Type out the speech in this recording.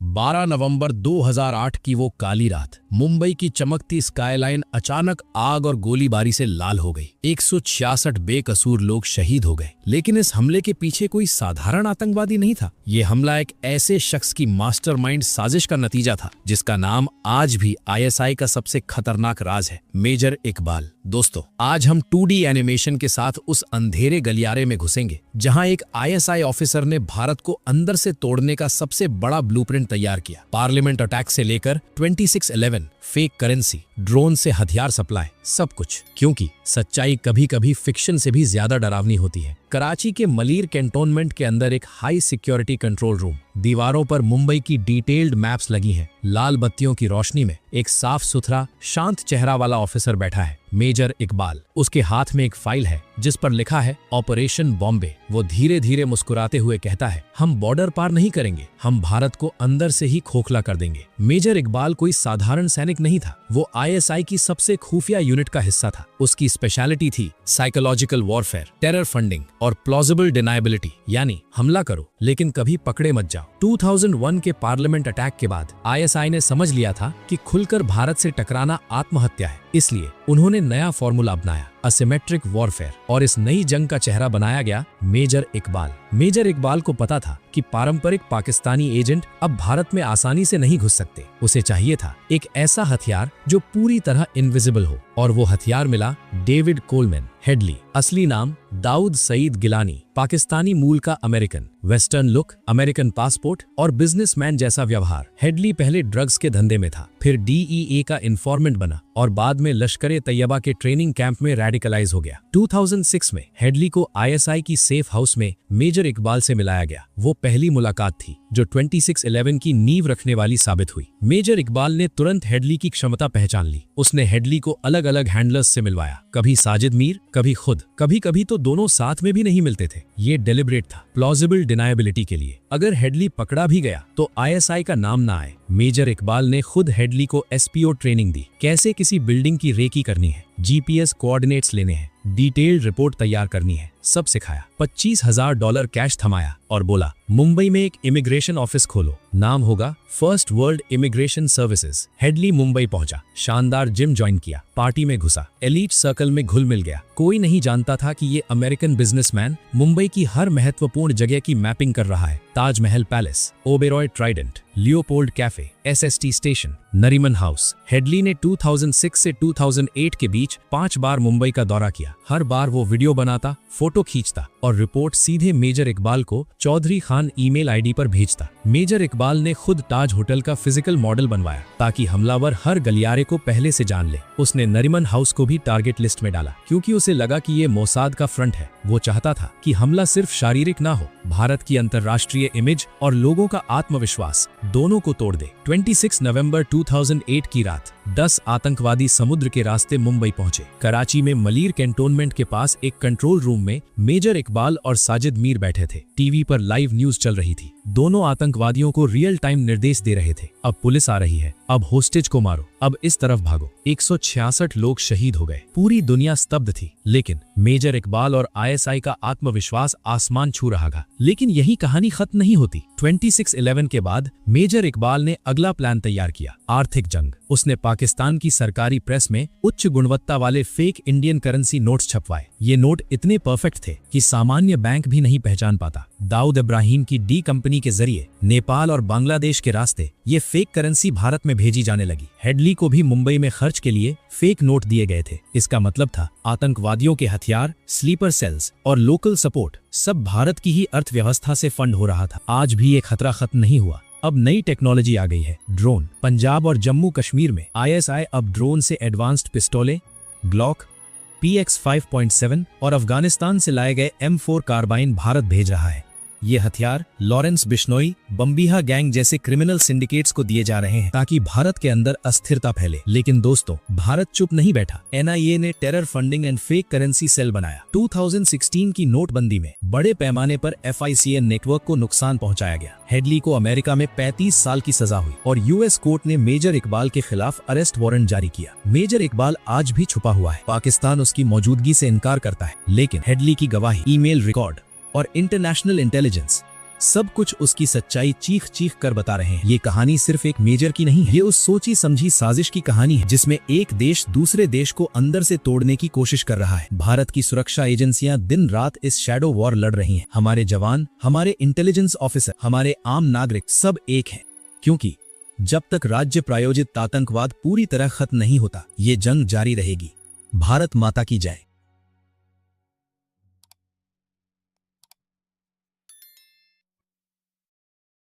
12 नवंबर 2008 की वो काली रात, मुंबई की चमकती स्काईलाइन अचानक आग और गोलीबारी से लाल हो गई। 166 बेकसूर लोग शहीद हो गए। लेकिन इस हमले के पीछे कोई साधारण आतंकवादी नहीं था। ये हमला एक ऐसे शख्स की मास्टरमाइंड साजिश का नतीजा था जिसका नाम आज भी आईएसआई का सबसे खतरनाक राज है, मेजर इकबाल। दोस्तों, आज हम 2D एनिमेशन के साथ उस अंधेरे गलियारे में घुसेंगे जहां एक आईएसआई ऑफिसर ने भारत को अंदर से तोड़ने का सबसे बड़ा ब्लूप्रिंट तैयार किया। पार्लियामेंट अटैक से लेकर 26/11, फेक करेंसी, ड्रोन से हथियार सप्लाई, सब कुछ। क्योंकि सच्चाई कभी कभी फिक्शन से भी ज्यादा डरावनी होती है। कराची के मलीर कैंटोनमेंट के अंदर एक हाई सिक्योरिटी कंट्रोल रूम। दीवारों पर मुंबई की डिटेल्ड मैप्स लगी हैं। लाल बत्तियों की रोशनी में एक साफ सुथरा, शांत चेहरा वाला ऑफिसर बैठा है, मेजर इकबाल। उसके हाथ में एक फाइल है जिस पर लिखा है ऑपरेशन बॉम्बे। वो धीरे धीरे मुस्कुराते हुए कहता है, हम बॉर्डर पार नहीं करेंगे, हम भारत को अंदर से ही खोखला कर देंगे। मेजर इकबाल कोई साधारण सैनिक नहीं था, वो आईएसआई की सबसे खुफिया यूनिट का हिस्सा था। उसकी स्पेशलिटी थी साइकोलॉजिकल वॉरफेयर, टेरर फंडिंग और प्लॉजिबल डिनायबिलिटी, यानी हमला करो लेकिन कभी पकड़े मत जाओ। 2001 के पार्लियामेंट अटैक के बाद आईएसआई ने समझ लिया था कि खुलकर भारत से टकराना आत्महत्या है। इसलिए उन्होंने नया फॉर्मूला अपनाया, असिमेट्रिक वॉरफेयर, और इस नई जंग का चेहरा बनाया गया मेजर इकबाल। मेजर इकबाल को पता था कि पारंपरिक पाकिस्तानी एजेंट अब भारत में आसानी से नहीं घुस सकते। उसे चाहिए था एक ऐसा हथियार जो पूरी तरह इनविजिबल हो, और वो हथियार मिला डेविड कोलमैन हेडली। असली नाम दाऊद सईद गिलानी, पाकिस्तानी मूल का American, western look, American passport और बिजनेसमैन जैसा व्यवहार। हेडली पहले ड्रग्स के धंधे में था, फिर डीईए का इन्फॉर्मेंट बना और बाद में लश्कर तैयबा के ट्रेनिंग कैंप में रेडिकलाइज हो गया। 2006 में हेडली को आईएसआई की सेफ हाउस में मेजर इकबाल से मिलाया गया। वो पहली मुलाकात थी जो 26/11 की नींव रखने वाली साबित हुई। मेजर इकबाल ने तुरंत हेडली की क्षमता पहचान ली। उसने हेडली को अलग अलग हैंडलर्स से मिलवाया, कभी साजिद मीर, कभी खुद, कभी कभी तो दोनों साथ में भी नहीं मिलते थे। ये डेलिब्रेट था, प्लॉजिबल डिनायबिलिटी के लिए। अगर हेडली पकड़ा भी गया तो आईएसआई का नाम ना आए। मेजर इकबाल ने खुद हेडली को एसपीओ ट्रेनिंग दी, कैसे किसी बिल्डिंग की रेकी करनी है, जीपीएस कोऑर्डिनेट्स लेने हैं, डिटेल्ड रिपोर्ट तैयार करनी है, सब सिखाया। $25,000 कैश थमाया और बोला, मुंबई में एक इमिग्रेशन ऑफिस खोलो, नाम होगा first world immigration services. Headley Mumbai पहुंचा, शानदार जिम ज्वाइन किया, पार्टी में घुसा, एलीट सर्कल में घुल मिल गया। कोई नहीं जानता था कि ये अमेरिकन बिजनेसमैन मुंबई की हर महत्वपूर्ण जगह की मैपिंग कर रहा है। Taj Mahal palace, Oberoi trident, Leopold cafe, SST station, Nariman house. Headley ने 2006 से 2008 के बीच 5 बार मुंबई का दौरा किया। हर बार वो वीडियो बनाता, फोटो खींचता और रिपोर्ट सीधे मेजर इकबाल को चौधरी खान ईमेल आईडी पर भेजता। मेजर इकबाल ने खुद ताज होटल का फिजिकल मॉडल बनवाया ताकि हमलावर हर गलियारे को पहले से जान ले। उसने नरीमन हाउस को भी टारगेट लिस्ट में डाला क्योंकि उसे लगा कि ये मोसाद का फ्रंट है। वो चाहता था कि हमला सिर्फ शारीरिक ना हो, भारत की अंतर्राष्ट्रीय इमेज और लोगों का आत्मविश्वास दोनों को तोड़ दे। 26 नवंबर 2008 की रात 10 आतंकवादी समुद्र के रास्ते मुंबई पहुंचे। कराची में मलीर कैंटोनमेंट के पास एक कंट्रोल रूम में मेजर इकबाल और साजिद मीर बैठे थे। टीवी पर लाइव न्यूज चल रही थी। दोनों आतंकवादियों को रियल टाइम निर्देश दे रहे थे, अब पुलिस आ रही है, अब होस्टेज को मारो, अब इस तरफ भागो। 166 लोग शहीद हो गए। पूरी दुनिया स्तब्ध थी, लेकिन मेजर इकबाल और आईएसआई का आत्मविश्वास आसमान छू रहा था। लेकिन यही कहानी खत्म नहीं होती। 26/11 के बाद मेजर इकबाल ने अगला प्लान तैयार किया, आर्थिक जंग। उसने पाकिस्तान की सरकारी प्रेस में उच्च गुणवत्ता वाले फेक इंडियन करेंसी नोट्स छपवाए। ये नोट इतने परफेक्ट थे कि सामान्य बैंक भी नहीं पहचान पाता। दाऊद इब्राहिम की डी कंपनी के जरिए नेपाल और बांग्लादेश के रास्ते ये फेक करेंसी भारत में भेजी जाने लगी। हेडली को भी मुंबई में खर्च के लिए फेक नोट दिए गए थे। इसका मतलब था आतंकवादियों के हथियार, स्लीपर सेल्स और लोकल सपोर्ट सब भारत की ही अर्थव्यवस्था से फंड हो रहा था। आज भी ये खतरा खत्म नहीं हुआ। अब नई टेक्नोलॉजी आ गई है, ड्रोन। पंजाब और जम्मू कश्मीर में आईएसआई अब ड्रोन से एडवांस्ड पिस्तौलें, ग्लॉक, PX 5.7 और अफगानिस्तान से लाए गए M4 कार्बाइन भारत भेज रहा है। ये हथियार लॉरेंस बिश्नोई, बम्बीहा गैंग जैसे क्रिमिनल सिंडिकेट्स को दिए जा रहे हैं ताकि भारत के अंदर अस्थिरता फैले। लेकिन दोस्तों, भारत चुप नहीं बैठा। एनआईए ने terror funding and fake currency cell बनाया। 2016 की नोटबंदी में बड़े पैमाने पर FICN नेटवर्क को नुकसान पहुंचाया गया। हेडली को अमेरिका में 35 साल की सजा हुई और यूएस कोर्ट ने मेजर इकबाल के खिलाफ अरेस्ट वारंट जारी किया। मेजर इकबाल आज भी छुपा हुआ है। पाकिस्तान उसकी मौजूदगी से इनकार करता है, लेकिन हेडली की गवाही, ईमेल रिकॉर्ड और इंटरनेशनल इंटेलिजेंस सब कुछ उसकी सच्चाई चीख चीख कर बता रहे हैं। ये कहानी सिर्फ एक मेजर की नहीं है, ये उस सोची समझी साजिश की कहानी है जिसमें एक देश दूसरे देश को अंदर से तोड़ने की कोशिश कर रहा है। भारत की सुरक्षा एजेंसियां दिन रात इस शैडो वॉर लड़ रही हैं। हमारे जवान, हमारे इंटेलिजेंस ऑफिसर, हमारे आम नागरिक सब एक हैं, क्योंकि जब तक राज्य प्रायोजित आतंकवाद पूरी तरह खत्म नहीं होता, ये जंग जारी रहेगी। भारत माता की जय।